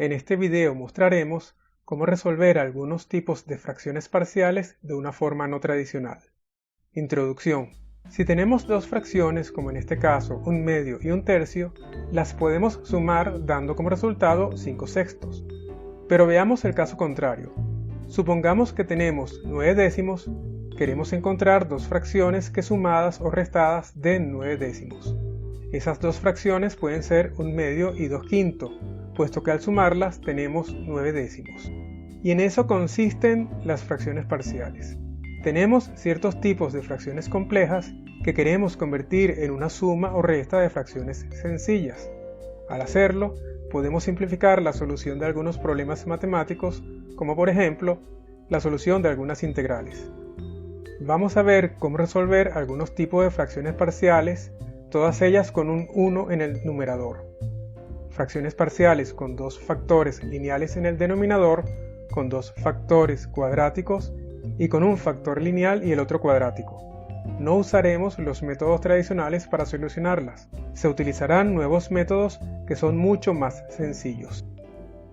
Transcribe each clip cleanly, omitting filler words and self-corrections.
En este video mostraremos cómo resolver algunos tipos de fracciones parciales de una forma no tradicional. Introducción. Si tenemos dos fracciones, como en este caso un medio y un tercio, las podemos sumar dando como resultado 5/6. Pero veamos el caso contrario. Supongamos que tenemos 9 décimos, queremos encontrar dos fracciones que sumadas o restadas den 9 décimos. Esas dos fracciones pueden ser un medio y 2/5, puesto que al sumarlas tenemos 9 décimos. Y en eso consisten las fracciones parciales. Tenemos ciertos tipos de fracciones complejas que queremos convertir en una suma o resta de fracciones sencillas. Al hacerlo, podemos simplificar la solución de algunos problemas matemáticos, como por ejemplo, la solución de algunas integrales. Vamos a ver cómo resolver algunos tipos de fracciones parciales, todas ellas con un 1 en el numerador. Fracciones parciales con dos factores lineales en el denominador, con dos factores cuadráticos y con un factor lineal y el otro cuadrático. No usaremos los métodos tradicionales para solucionarlas. Se utilizarán nuevos métodos que son mucho más sencillos.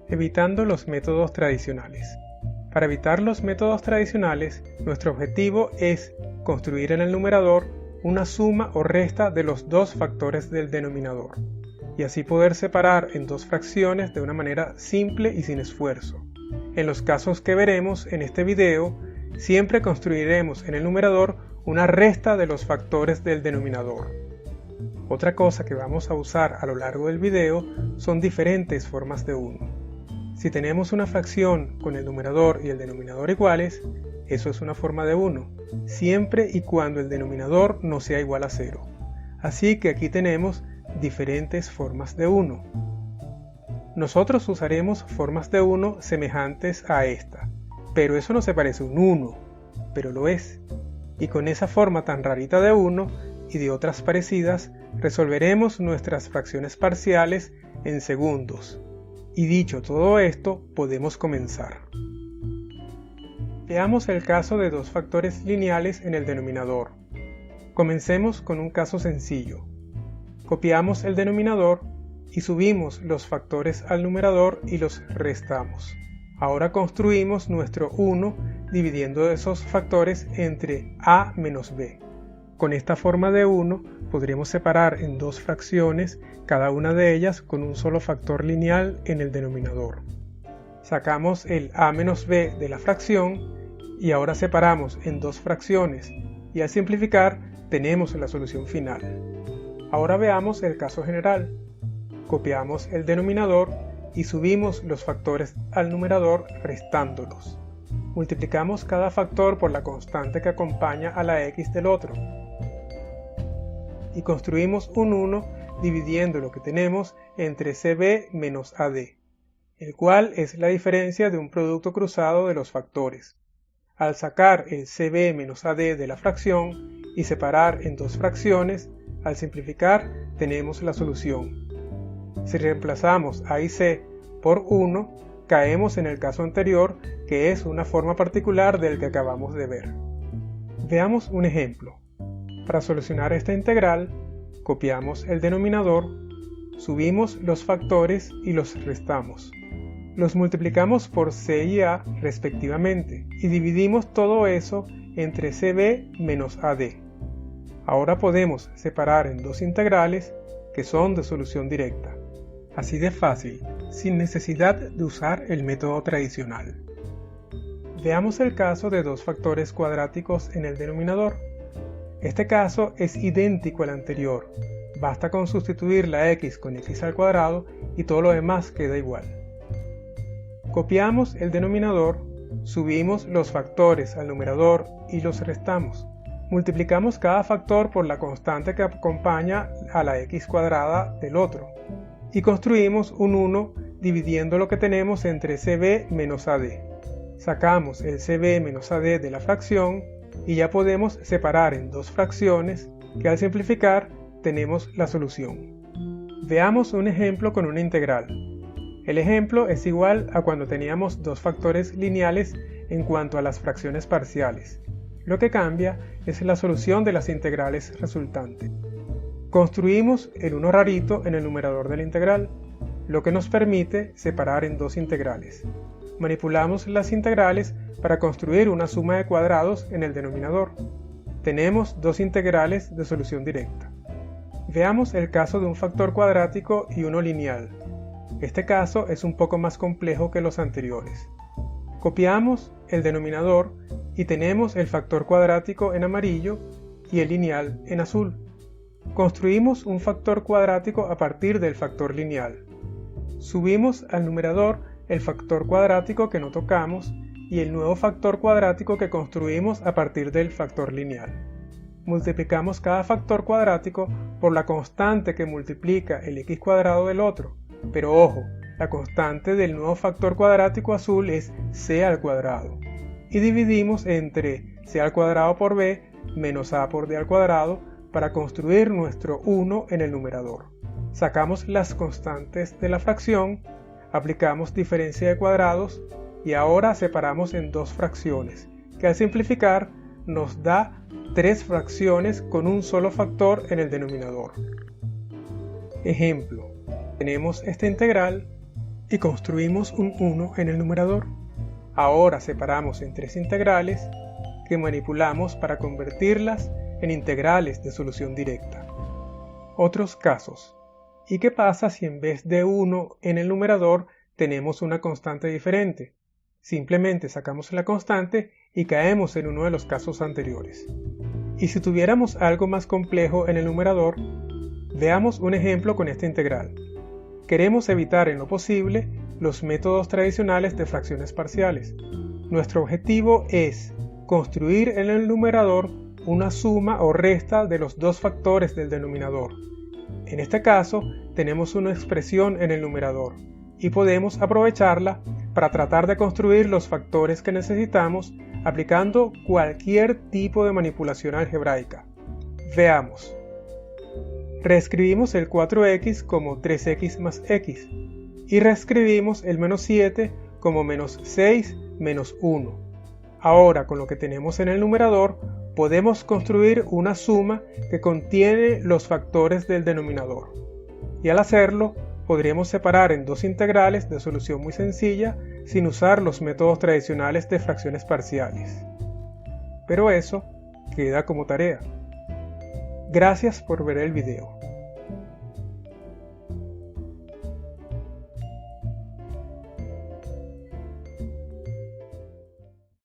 Evitando los métodos tradicionales. Para evitar los métodos tradicionales, nuestro objetivo es construir en el numerador una suma o resta de los dos factores del denominador, y así poder separar en dos fracciones de una manera simple y sin esfuerzo. En los casos que veremos en este video, siempre construiremos en el numerador una resta de los factores del denominador. Otra cosa que vamos a usar a lo largo del video son diferentes formas de 1. Si tenemos una fracción con el numerador y el denominador iguales, eso es una forma de 1, siempre y cuando el denominador no sea igual a 0. Así que aquí tenemos diferentes formas de 1. Nosotros usaremos formas de 1 semejantes a esta, pero eso no se parece a un 1, pero lo es. Y con esa forma tan rarita de 1 y de otras parecidas, resolveremos nuestras fracciones parciales en segundos. Y dicho todo esto, podemos comenzar. Veamos el caso de dos factores lineales en el denominador. Comencemos con un caso sencillo. Copiamos el denominador y subimos los factores al numerador y los restamos. Ahora construimos nuestro 1 dividiendo esos factores entre a menos b. Con esta forma de 1 podremos separar en dos fracciones, cada una de ellas con un solo factor lineal en el denominador. Sacamos el a menos b de la fracción y ahora separamos en dos fracciones y al simplificar tenemos la solución final. Ahora veamos el caso general. Copiamos el denominador y subimos los factores al numerador restándolos. Multiplicamos cada factor por la constante que acompaña a la x del otro. Y construimos un 1 dividiendo lo que tenemos entre cb menos ad, el cual es la diferencia de un producto cruzado de los factores. Al sacar el cb menos ad de la fracción y separar en dos fracciones, al simplificar tenemos la solución. Si reemplazamos a y c por 1, caemos en el caso anterior, que es una forma particular del que acabamos de ver. Veamos un ejemplo. Para solucionar esta integral, copiamos el denominador, subimos los factores y los restamos. Los multiplicamos por c y a respectivamente y dividimos todo eso entre cb menos ad. Ahora podemos separar en dos integrales que son de solución directa. Así de fácil, sin necesidad de usar el método tradicional. Veamos el caso de dos factores cuadráticos en el denominador. Este caso es idéntico al anterior, basta con sustituir la x con x al cuadrado y todo lo demás queda igual. Copiamos el denominador, subimos los factores al numerador y los restamos. Multiplicamos cada factor por la constante que acompaña a la x cuadrada del otro. Y construimos un 1 dividiendo lo que tenemos entre cb menos ad. Sacamos el cb menos ad de la fracción y ya podemos separar en dos fracciones que al simplificar tenemos la solución. Veamos un ejemplo con una integral. El ejemplo es igual a cuando teníamos dos factores lineales en cuanto a las fracciones parciales. Lo que cambia es la solución de las integrales resultantes. Construimos el 1 rarito en el numerador de la integral. lo que nos permite separar en dos integrales. Manipulamos las integrales para construir una suma de cuadrados en el denominador. Tenemos dos integrales de solución directa. Veamos el caso de un factor cuadrático y uno lineal. Este caso es un poco más complejo que los anteriores. Copiamos el denominador y tenemos el factor cuadrático en amarillo y el lineal en azul. Construimos un factor cuadrático a partir del factor lineal. Subimos al numerador el factor cuadrático que no tocamos y el nuevo factor cuadrático que construimos a partir del factor lineal. Multiplicamos cada factor cuadrático por la constante que multiplica el x cuadrado del otro, pero ojo, la constante del nuevo factor cuadrático azul es c al cuadrado, y dividimos entre c al cuadrado por b menos a por d al cuadrado para construir nuestro 1 en el numerador. Sacamos las constantes de la fracción, aplicamos diferencia de cuadrados y ahora separamos en dos fracciones, que al simplificar nos da 3 fracciones con un solo factor en el denominador. Ejemplo, tenemos esta integral y construimos un 1 en el numerador. Ahora separamos en 3 integrales que manipulamos para convertirlas en integrales de solución directa. Otros casos. ¿Y qué pasa si en vez de 1 en el numerador tenemos una constante diferente? Simplemente sacamos la constante y caemos en uno de los casos anteriores. Y si tuviéramos algo más complejo en el numerador, veamos un ejemplo con esta integral. Queremos evitar en lo posible los métodos tradicionales de fracciones parciales. Nuestro objetivo es construir en el numerador una suma o resta de los dos factores del denominador. En este caso, tenemos una expresión en el numerador y podemos aprovecharla para tratar de construir los factores que necesitamos aplicando cualquier tipo de manipulación algebraica. Veamos. Reescribimos el 4x como 3x más x y reescribimos el menos 7 como menos 6 menos 1. Ahora, con lo que tenemos en el numerador, podemos construir una suma que contiene los factores del denominador. Y al hacerlo, podríamos separar en dos integrales de solución muy sencilla sin usar los métodos tradicionales de fracciones parciales. Pero eso queda como tarea. Gracias por ver el video.